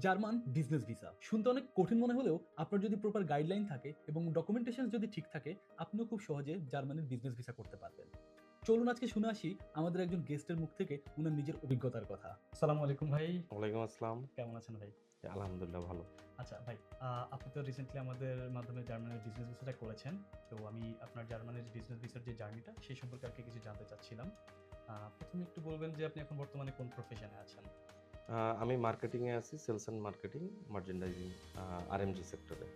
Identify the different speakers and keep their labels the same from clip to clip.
Speaker 1: German business visa শুনতে অনেক কঠিন মনে হলেও আপনার যদি প্রপার গাইডলাইন থাকে এবং ডকুমেন্টেশন যদি ঠিক থাকে, আপনিও খুব সহজে জার্মানির বিজনেস ভিসা করতে পারবেন। চলুন আজকে শুনে আসি আমাদের একজন গেস্টের মুখ থেকে উনার নিজের অভিজ্ঞতার কথা। সালাম আলাইকুম ভাই,
Speaker 2: ওয়ালাইকুম আসসালাম।
Speaker 1: কেমন আছেন ভাই?
Speaker 2: আলহামদুলিল্লাহ ভালো।
Speaker 1: আচ্ছা ভাই, আপনি তো রিসেন্টলি আমাদের মাধ্যমে জার্মানির বিজনেস ভিসাটা করেছেন। তো আমি আপনার জার্মানির বিজনেস ভিসার যে জার্নিটা সেই সম্পর্কে আর কি কিছু জানতে চাচ্ছিলাম। প্রথমে একটু বলবেন যে আপনি এখন বর্তমানে কোন প্রফেশনে আছেন?
Speaker 2: আমি মার্কেটিং এ আছি, sales and marketing, merchandising RMG সেক্টরে।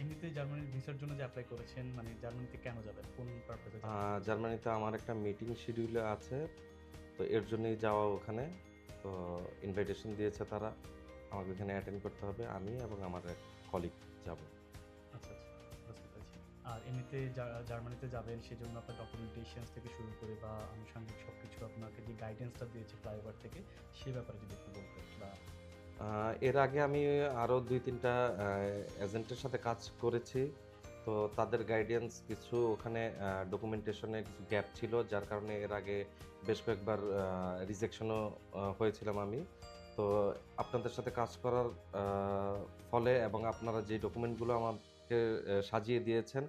Speaker 1: এমনিতে জার্মানির ভিসার জন্য যে এপ্লাই করেছেন, মানে জার্মানিতে কেন যাবেন? কোন পারপোজে যাবেন?
Speaker 2: জার্মানিতে আমার একটা মিটিং শিডিউলে আছে। তো এর জন্যই যাওয়া ওখানে। তো ইনভাইটেশন দিয়েছে তারা। আমাকে ওখানে অ্যাটেন্ড করতে হবে। আমি এবং আমার এক কলিগ যাব।
Speaker 1: আচ্ছা, আচ্ছা, বুঝতে পেরেছি। আর এমনিতে জার্মানিতে যাবেন সেজন্য আপনার ডকুমেন্টেশনস থেকে শুরু করে বা আনুষঙ্গিক সবকিছু আপনাকে যে গাইডেন্সটা দিয়েছে ফ্লাইওভার থেকে, সে ব্যাপারে যদি একটু বলতেন বা
Speaker 2: এর আগে আমি আরো ২-৩ টা এজেন্টের সাথে কাজ করেছি। তো তাদের গাইডেন্স কিছু ওখানে ডকুমেন্টেশনে কিছু গ্যাপ ছিল। যার কারণে এর আগে বেশ কয়েকবার রিজেকশনও হয়েছিলাম আমি। তো আপনাদের সাথে কাজ করার আ ফলে এবং আপনারা যে ডকুমেন্টগুলো আমাকে সাজিয়ে দিয়েছেন,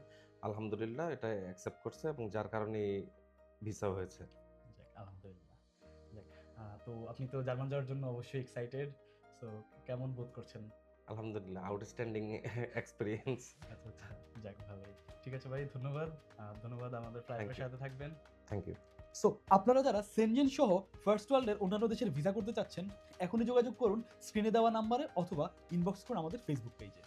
Speaker 2: আলহামদুলিল্লাহ এটা অ্যাকসেপ্ট করছে এবং যার কারণেই ভিসা হয়েছে।
Speaker 1: যাক আলহামদুলিল্লাহ। যাক, তো আপনি তো জার্মান যাওয়ার জন্য অবশ্যই এক্সাইটেড। সো কেমন বোধ করছেন?
Speaker 2: আলহামদুলিল্লাহ আউটস্ট্যান্ডিং এক্সপেরিয়েন্স।
Speaker 1: আচ্ছা, আচ্ছা। যাক ভালোই। ঠিক আছে ভাই, ধন্যবাদ। ধন্যবাদ আমাদের
Speaker 2: থ্যাংক
Speaker 1: ফ্লাইওভারের
Speaker 2: ইউ,
Speaker 1: সাথে থাকবেন।
Speaker 2: Thank you.
Speaker 1: সো আপনারা যারা সেনজেন সহ ফার্স্ট ওয়ার্ল্ডের অন্যান্য দেশের ভিসা করতে চাচ্ছেন, এখনই যোগাযোগ করুন স্ক্রিনে দেওয়া নাম্বারে অথবা ইনবক্স করুন আমাদের ফেসবুক পেজে।